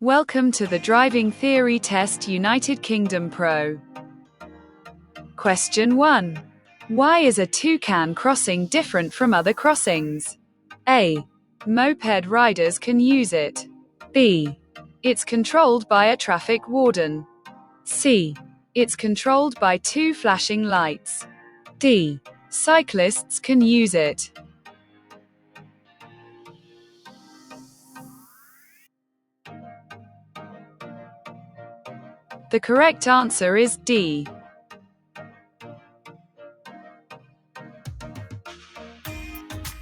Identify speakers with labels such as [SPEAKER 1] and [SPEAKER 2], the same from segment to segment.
[SPEAKER 1] Welcome to the Driving Theory Test United Kingdom Pro. Question 1. Why is a toucan crossing different from other crossings? A. Moped riders can use it. B. It's controlled by a traffic warden. C. It's controlled by two flashing lights. D. Cyclists can use it. The correct answer is D.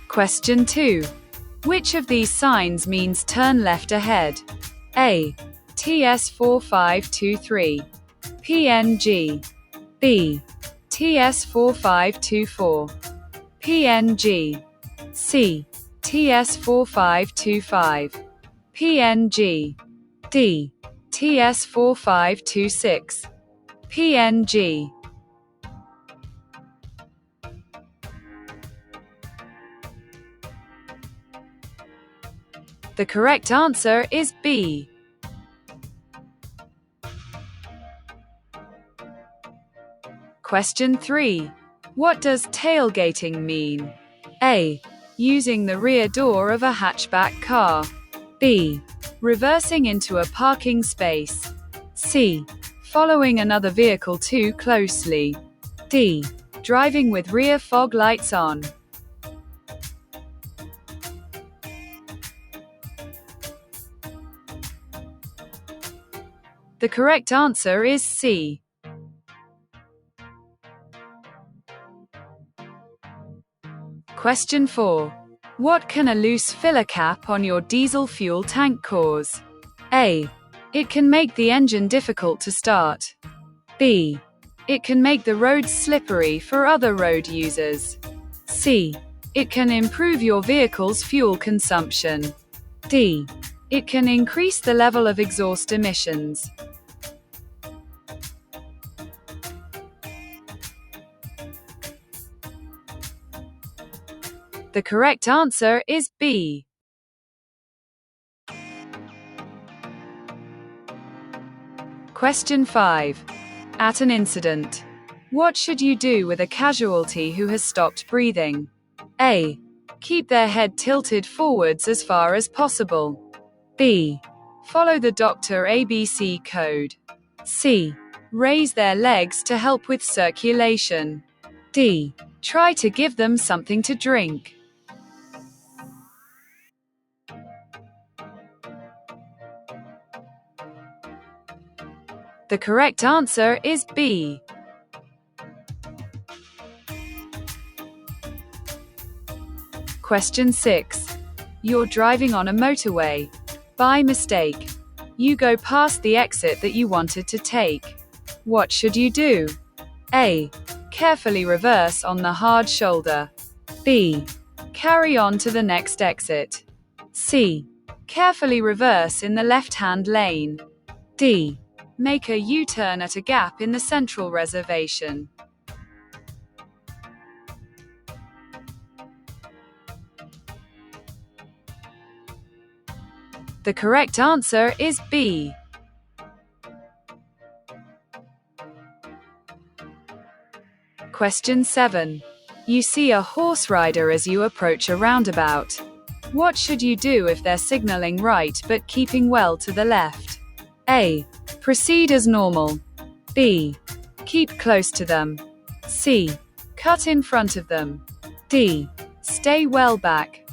[SPEAKER 1] Question 2. Which of these signs means turn left ahead? A. TS4523. PNG. B. TS4524. PNG. C. TS4525. PNG. D. TS4526. PNG. The correct answer is B. Question 3. What does tailgating mean? A. Using the rear door of a hatchback car. B. Reversing into a parking space. C. Following another vehicle too closely. D. Driving with rear fog lights on. The correct answer is C. Question 4. What can a loose filler cap on your diesel fuel tank cause? A. It can make the engine difficult to start. B. It can make the roads slippery for other road users. C. It can improve your vehicle's fuel consumption. D. It can increase the level of exhaust emissions. The correct answer is B. Question 5. At an incident, what should you do with a casualty who has stopped breathing? A. Keep their head tilted forwards as far as possible. B. Follow the Dr. ABC code. C. Raise their legs to help with circulation. D. Try to give them something to drink. The correct answer is B. Question 6. You're driving on a motorway. By mistake, you go past the exit that you wanted to take. What should you do? A. Carefully reverse on the hard shoulder. B. Carry on to the next exit. C. Carefully reverse in the left-hand lane. D. Make a U-turn at a gap in the central reservation. The correct answer is B. Question 7. You see a horse rider as you approach a roundabout. What should you do if they're signaling right but keeping well to the left? A. Proceed as normal. B. Keep close to them. C. Cut in front of them. D. Stay well back.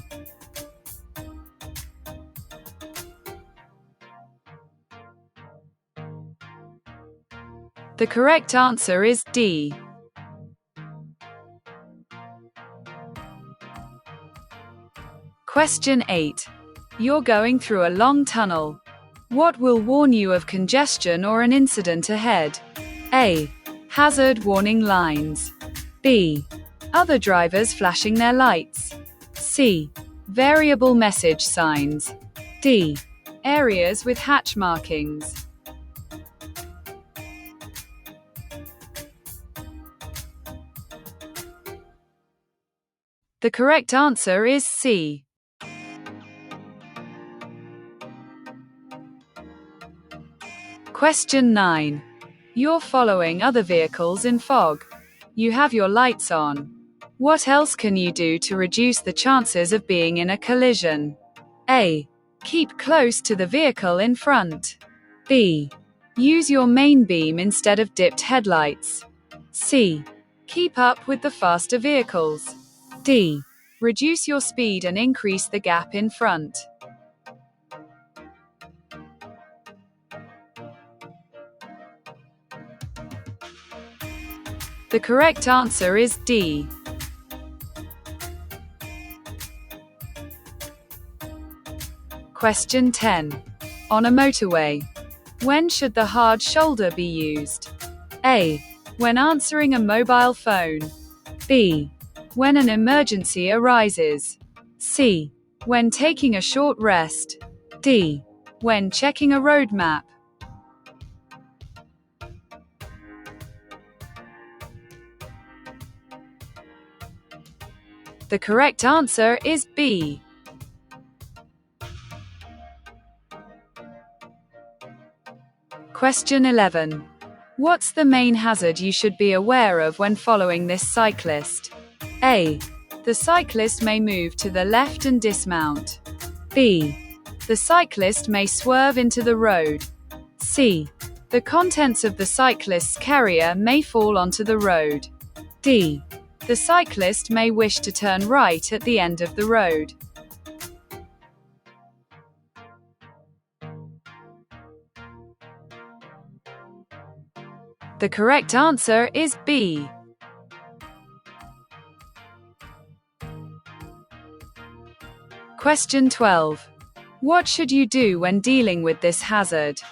[SPEAKER 1] The correct answer is D. Question 8. You're going through a long tunnel. What will warn you of congestion or an incident ahead? A. Hazard warning lines. B. Other drivers flashing their lights. C. Variable message signs. D. Areas with hatch markings. The correct answer is C. Question 9. You're following other vehicles in fog. You have your lights on. What else can you do to reduce the chances of being in a collision? A. Keep close to the vehicle in front. B. Use your main beam instead of dipped headlights. C. Keep up with the faster vehicles. D. Reduce your speed and increase the gap in front. The correct answer is D. Question 10. On a motorway, when should the hard shoulder be used? A. When answering a mobile phone. B. When an emergency arises. C. When taking a short rest. D. When checking a road map. The correct answer is B. Question 11. What's the main hazard you should be aware of when following this cyclist? A. The cyclist may move to the left and dismount. B. The cyclist may swerve into the road. C. The contents of the cyclist's carrier may fall onto the road. D. The cyclist may wish to turn right at the end of the road. The correct answer is B. Question 12. What should you do when dealing with this hazard?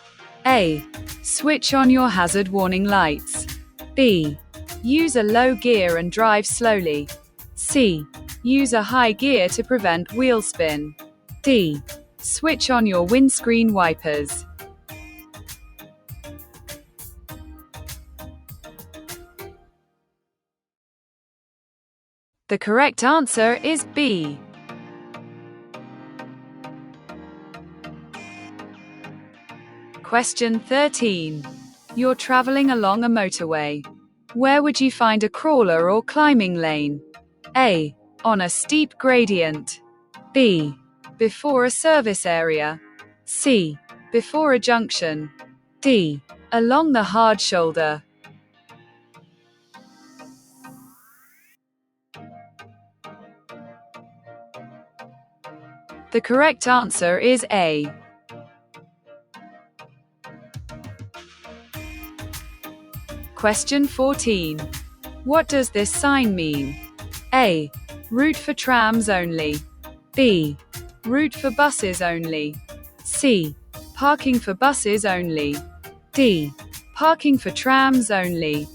[SPEAKER 1] A. Switch on your hazard warning lights. B. Use a low gear and drive slowly. C. Use a high gear to prevent wheel spin. D. Switch on your windscreen wipers. The correct answer is B. Question 13. You're traveling along a motorway. Where would you find a crawler or climbing lane? A. On a steep gradient. B. Before a service area. C. Before a junction. D. Along the hard shoulder. The correct answer is A. Question 14. What does this sign mean? A. Route for trams only. B. Route for buses only. C. Parking for buses only. D. Parking for trams only.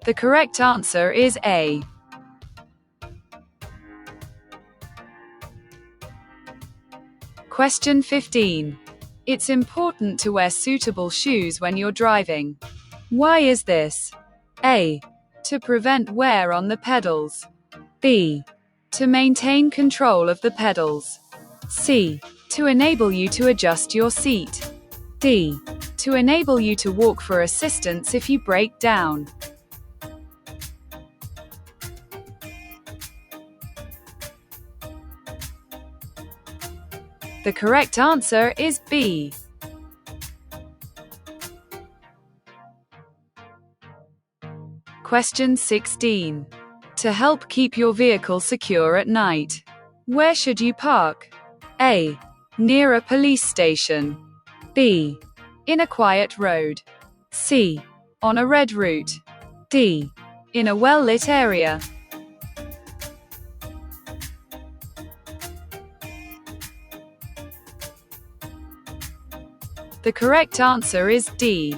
[SPEAKER 1] The correct answer is A. Question 15. It's important to wear suitable shoes when you're driving. Why is this? A. To prevent wear on the pedals. B. To maintain control of the pedals. C. To enable you to adjust your seat. D. To enable you to walk for assistance if you break down. The correct answer is B. Question 16. To help keep your vehicle secure at night, where should you park? A. Near a police station. B. In a quiet road. C. On a red route. D. In a well-lit area. The correct answer is D.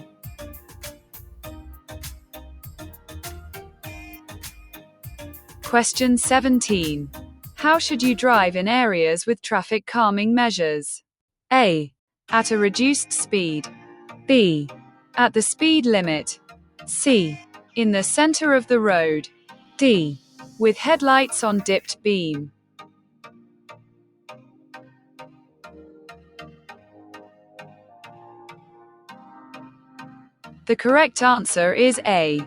[SPEAKER 1] Question 17. How should you drive in areas with traffic calming measures? A. At a reduced speed. B. At the speed limit. C. In the center of the road. D. with headlights on dipped beam? The correct answer is A.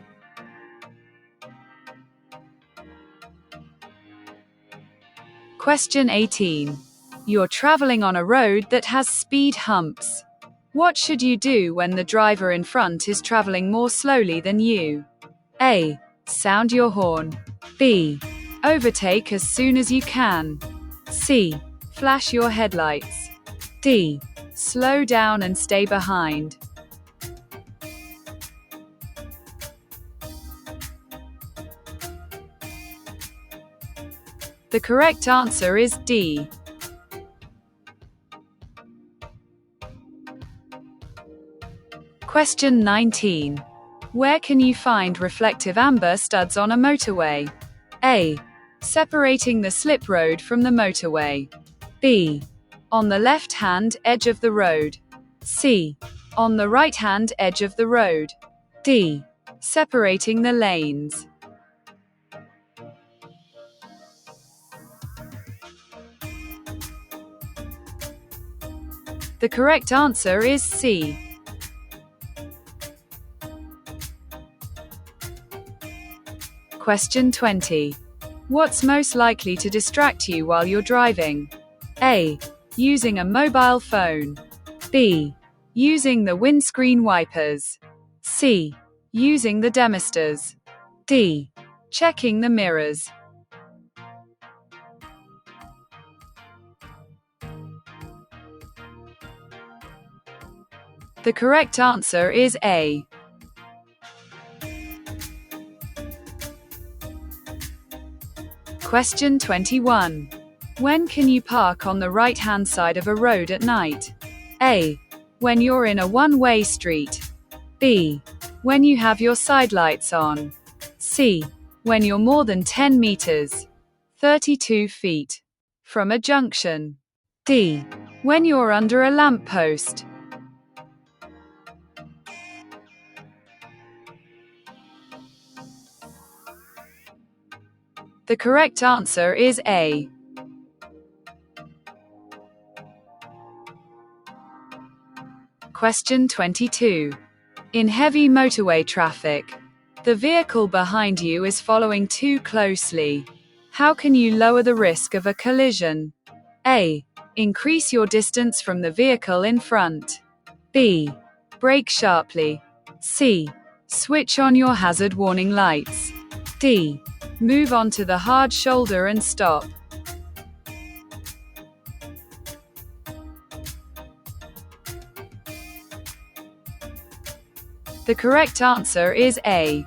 [SPEAKER 1] Question 18. You're traveling on a road that has speed humps. What should you do when the driver in front is traveling more slowly than you? A. Sound your horn. B. Overtake as soon as you can. C. Flash your headlights. D. Slow down and stay behind. The correct answer is D. Question 19. Where can you find reflective amber studs on a motorway? A. Separating the slip road from the motorway. B. On the left-hand edge of the road. C. On the right-hand edge of the road. D. Separating the lanes. The correct answer is C. Question 20. What's most likely to distract you while you're driving? A. Using a mobile phone. B. Using the windscreen wipers. C. Using the demisters. D. Checking the mirrors. The correct answer is A. Question 21. When can you park on the right-hand side of a road at night? A. When you're in a one-way street. B. When you have your side lights on. C. When you're more than 10 meters, 32 feet, from a junction. D. When you're under a lamppost. The correct answer is A. Question 22. In heavy motorway traffic, the vehicle behind you is following too closely. How can you lower the risk of a collision? A. Increase your distance from the vehicle in front. B. Brake sharply. C. Switch on your hazard warning lights. D. Move onto the hard shoulder and stop. The correct answer is A.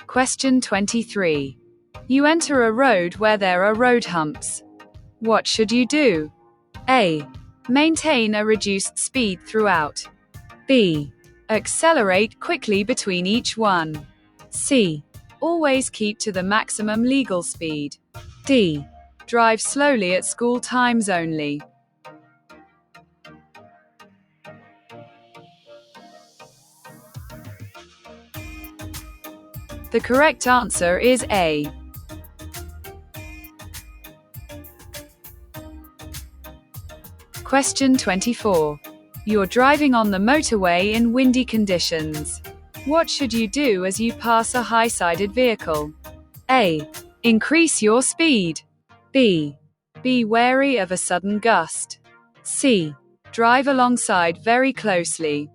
[SPEAKER 1] Question 23. You enter a road where there are road humps. What should you do? A. Maintain a reduced speed throughout. B. Accelerate quickly between each one. C. Always keep to the maximum legal speed. D. Drive slowly at school times only. The correct answer is A. Question 24. You're driving on the motorway in windy conditions. What should you do as you pass a high-sided vehicle? A. Increase your speed. B. Be wary of a sudden gust. C. Drive alongside very closely.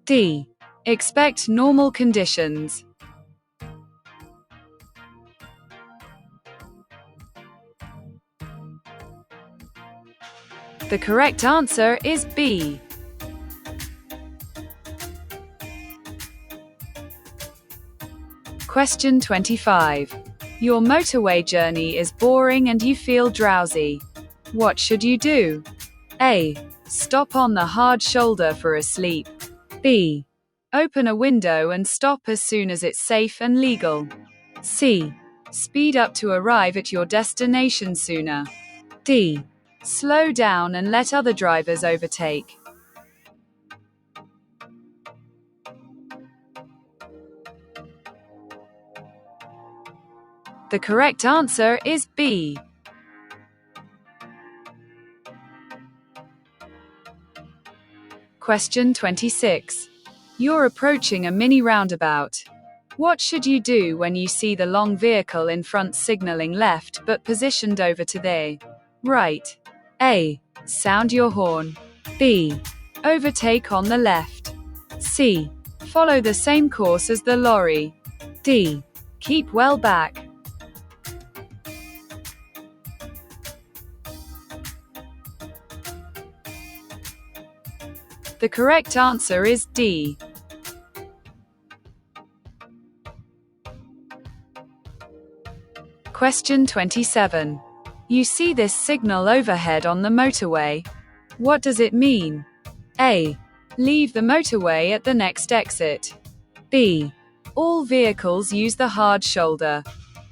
[SPEAKER 1] D. Expect normal conditions. The correct answer is B. Question 25. Your motorway journey is boring and you feel drowsy. What should you do? A. Stop on the hard shoulder for a sleep. B. Open a window and stop as soon as it's safe and legal. C. Speed up to arrive at your destination sooner. D. Slow down and let other drivers overtake. The correct answer is B. Question 26. You're approaching a mini roundabout. What should you do when you see the long vehicle in front signaling left but positioned over to the right? A. Sound your horn. B. Overtake on the left. C. Follow the same course as the lorry. D. Keep well back. The correct answer is D. Question 27. You see this signal overhead on the motorway. What does it mean? A. Leave the motorway at the next exit. B. All vehicles use the hard shoulder.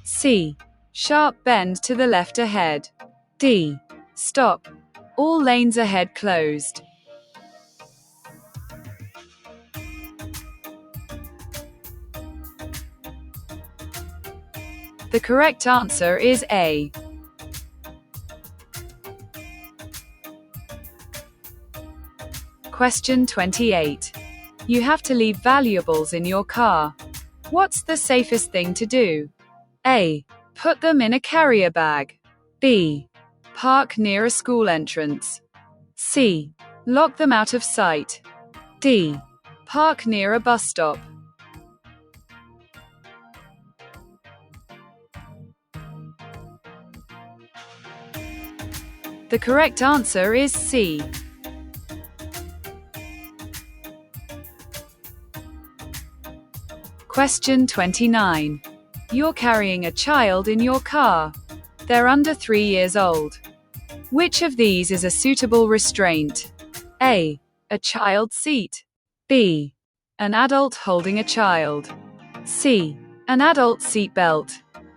[SPEAKER 1] C. Sharp bend to the left ahead. D. Stop. All lanes ahead closed. The correct answer is A. Question 28. You have to leave valuables in your car. What's the safest thing to do? A. Put them in a carrier bag. B. Park near a school entrance. C. Lock them out of sight. D. Park near a bus stop. The correct answer is C. Question 29. You're carrying a child in your car. They're under 3 years old. Which of these is a suitable restraint? A. A child seat. B. An adult holding a child. C. An adult seat belt.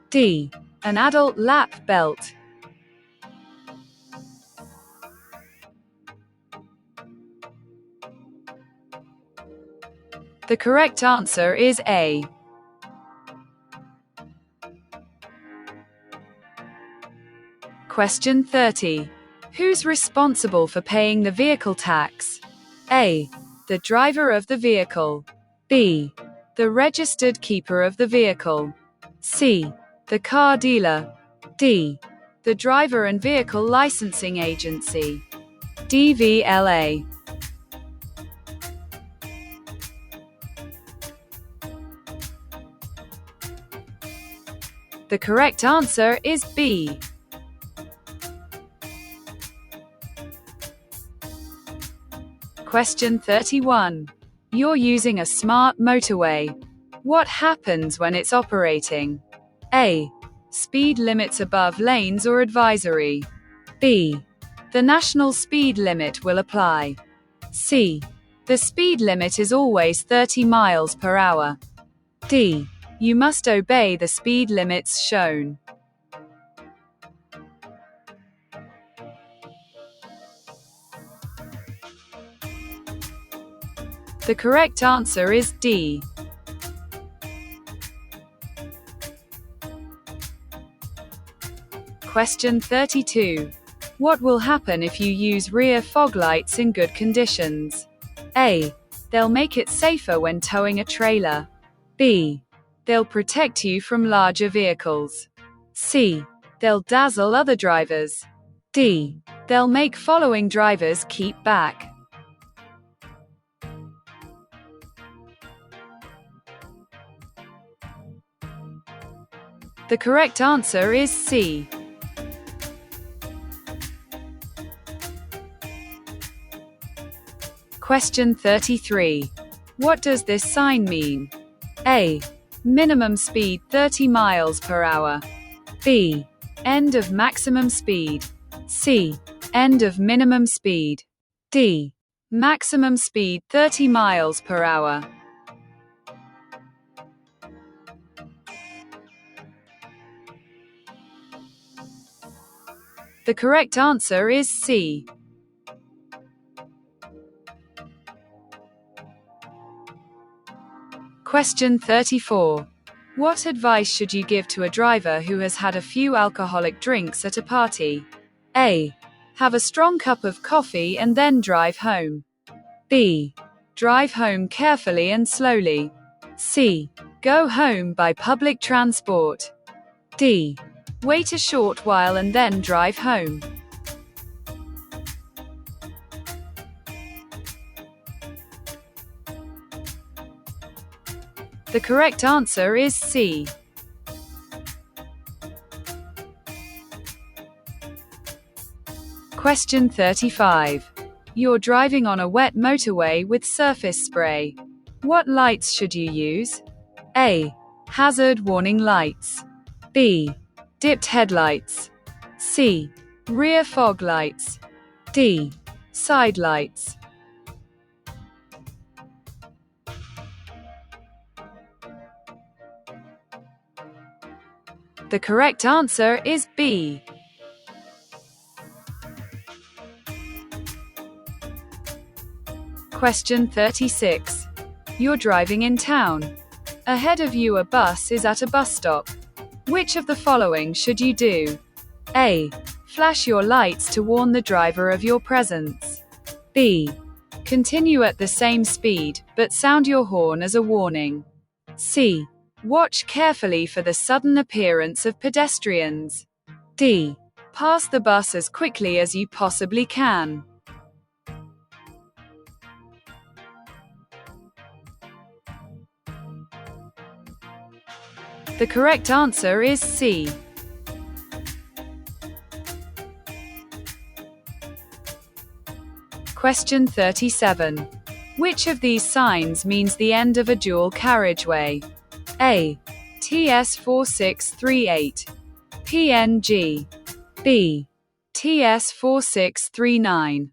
[SPEAKER 1] D. An adult lap belt. The correct answer is A. Question 30. Who's responsible for paying the vehicle tax? A. The driver of the vehicle. B. The registered keeper of the vehicle. C. The car dealer. D. The driver and vehicle licensing agency. DVLA. The correct answer is B. Question 31. You're using a smart motorway. What happens when it's operating? A. Speed limits above lanes or advisory. B. The national speed limit will apply. C. The speed limit is always 30 miles per hour. D. You must obey the speed limits shown. The correct answer is D. Question 32. What will happen if you use rear fog lights in good conditions? A. They'll make it safer when towing a trailer. B. They'll protect you from larger vehicles. C. They'll dazzle other drivers. D. They'll make following drivers keep back. The correct answer is C. Question 33. What does this sign mean? A. Minimum speed 30 miles per hour. B. End of maximum speed. C. End of minimum speed. D. Maximum speed 30 miles per hour. The correct answer is C. Question 34. What advice should you give to a driver who has had a few alcoholic drinks at a party? A. Have a strong cup of coffee and then drive home. B. Drive home carefully and slowly. C. Go home by public transport. D. Wait a short while and then drive home. The correct answer is C. Question 35. You're driving on a wet motorway with surface spray. What lights should you use? A. Hazard warning lights. B. Dipped headlights. C. Rear fog lights. D. Side lights. The correct answer is B. Question 36. You're driving in town. Ahead of you a bus is at a bus stop. Which of the following should you do? A. Flash your lights to warn the driver of your presence. B. Continue at the same speed, but sound your horn as a warning. C. Watch carefully for the sudden appearance of pedestrians. D. Pass the bus as quickly as you possibly can. The correct answer is C. Question 37. Which of these signs means the end of a dual carriageway? A. TS 4638. PNG. B. TS 4639.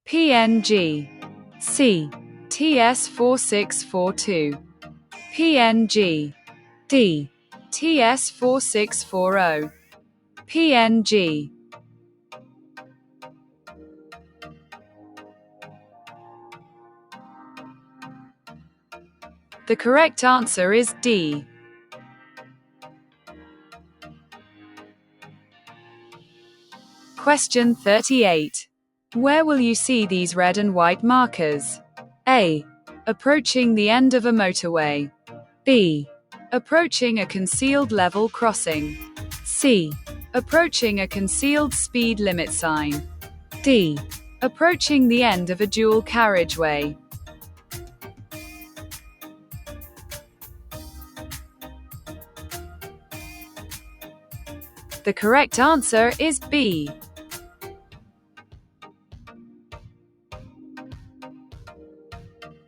[SPEAKER 1] PNG. C. TS 4642. PNG. D. TS 4640. PNG. The correct answer is D. Question 38. Where will you see these red and white markers? A. Approaching the end of a motorway. B. Approaching a concealed level crossing. C. Approaching a concealed speed limit sign. D. Approaching the end of a dual carriageway. The correct answer is B.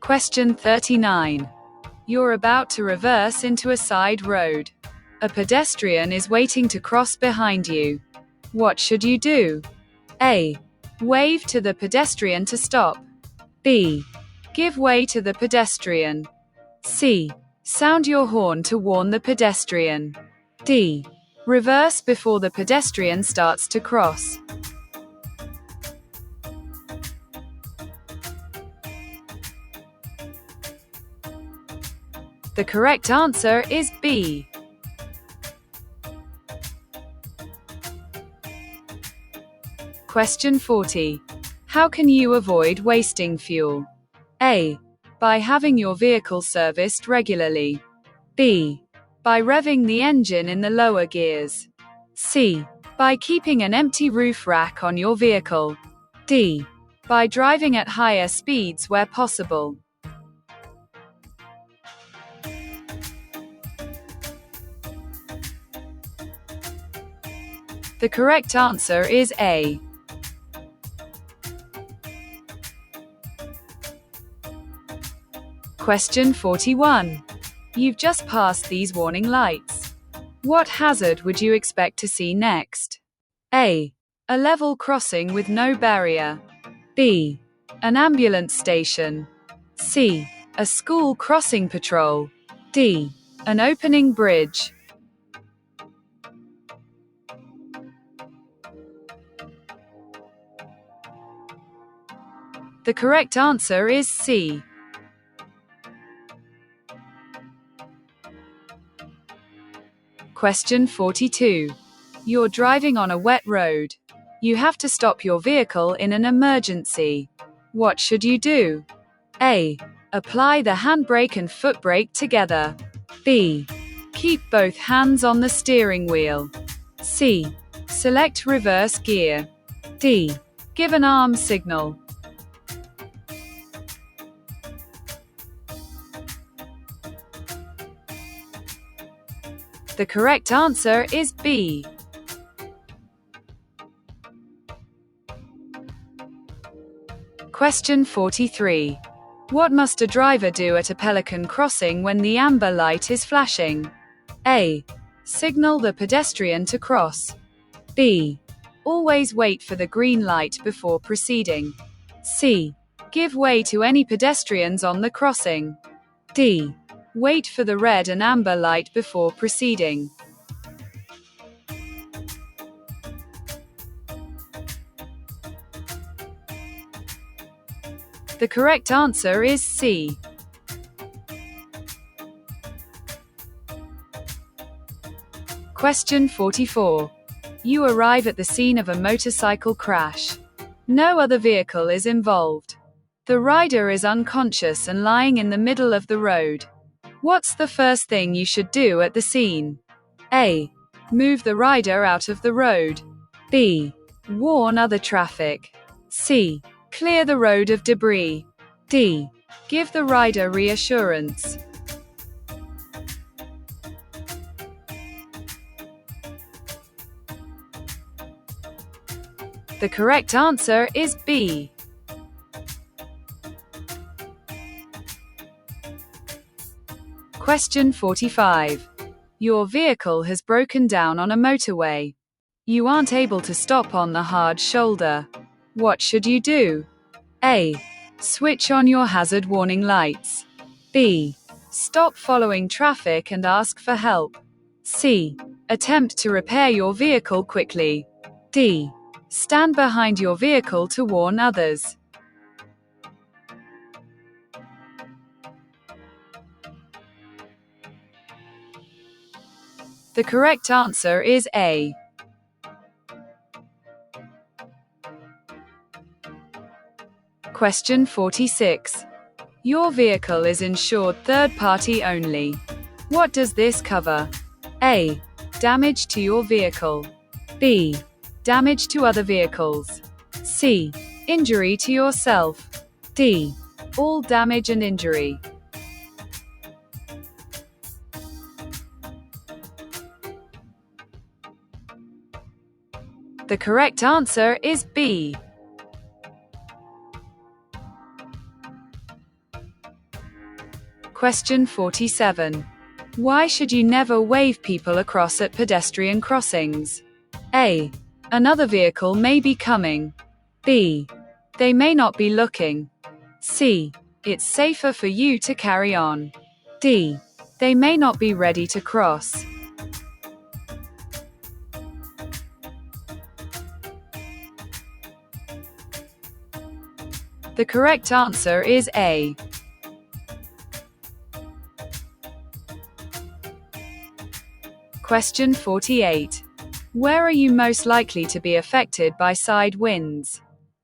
[SPEAKER 1] Question 39. You're about to reverse into a side road. A pedestrian is waiting to cross behind you. What should you do? A. Wave to the pedestrian to stop. B. Give way to the pedestrian. C. Sound your horn to warn the pedestrian. D. Reverse before the pedestrian starts to cross. The correct answer is B. Question 40. How can you avoid wasting fuel? A. By having your vehicle serviced regularly. B. By revving the engine in the lower gears. C. By keeping an empty roof rack on your vehicle. D. By driving at higher speeds where possible. The correct answer is A. Question 41. You've just passed these warning lights. What hazard would you expect to see next? A. A level crossing with no barrier. B. An ambulance station. C. A school crossing patrol. D. An opening bridge. The correct answer is C. Question 42. You're driving on a wet road. You have to stop your vehicle in an emergency. What should you do? A. Apply the handbrake and foot brake together. B. Keep both hands on the steering wheel. C. Select reverse gear. D. Give an arm signal. The correct answer is B. Question 43. What must a driver do at a pelican crossing when the amber light is flashing? A. Signal the pedestrian to cross. B. Always wait for the green light before proceeding. C. Give way to any pedestrians on the crossing. D. Wait for the red and amber light before proceeding. The correct answer is C. Question 44. You arrive at the scene of a motorcycle crash. No other vehicle is involved. The rider is unconscious and lying in the middle of the road. What's the first thing you should do at the scene? A. Move the rider out of the road. B. Warn other traffic. C. Clear the road of debris. D. Give the rider reassurance. The correct answer is B. Question 45. Your vehicle has broken down on a motorway. You aren't able to stop on the hard shoulder. What should you do? A. Switch on your hazard warning lights. B. Stop following traffic and ask for help. C. Attempt to repair your vehicle quickly. D. Stand behind your vehicle to warn others. The correct answer is A. Question 46. Your vehicle is insured third party only. What does this cover? A. Damage to your vehicle. B. Damage to other vehicles. C. Injury to yourself. D. All damage and injury. The correct answer is B. Question 47. Why should you never wave people across at pedestrian crossings? A. Another vehicle may be coming. B. They may not be looking. C. It's safer for you to carry on. D. They may not be ready to cross. The correct answer is A. Question 48. Where are you most likely to be affected by side winds?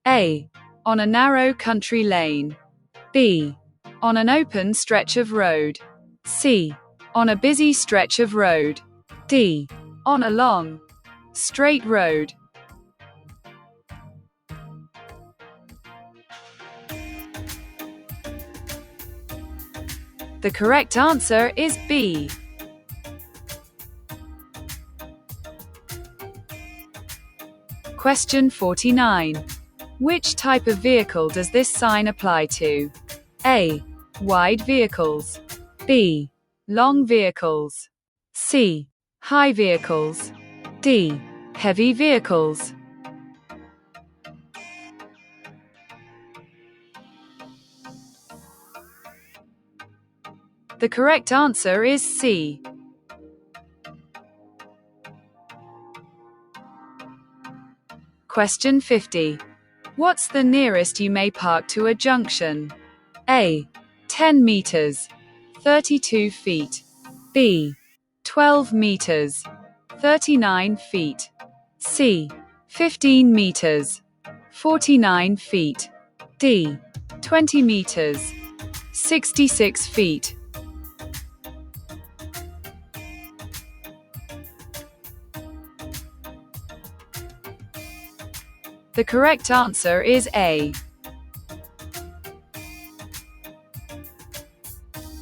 [SPEAKER 1] A. On a narrow country lane. B. On an open stretch of road. C. On a busy stretch of road. D. On a long, straight road. The correct answer is B. Question 49. Which type of vehicle does this sign apply to? A. Wide vehicles. B. Long vehicles. C. High vehicles. D. Heavy vehicles. The correct answer is C. Question 50. What's the nearest you may park to a junction? A. 10 meters. 32 feet. B. 12 meters, 39 feet. C. 15 meters, 49 feet. D. 20 meters, 66 feet. The correct answer is A.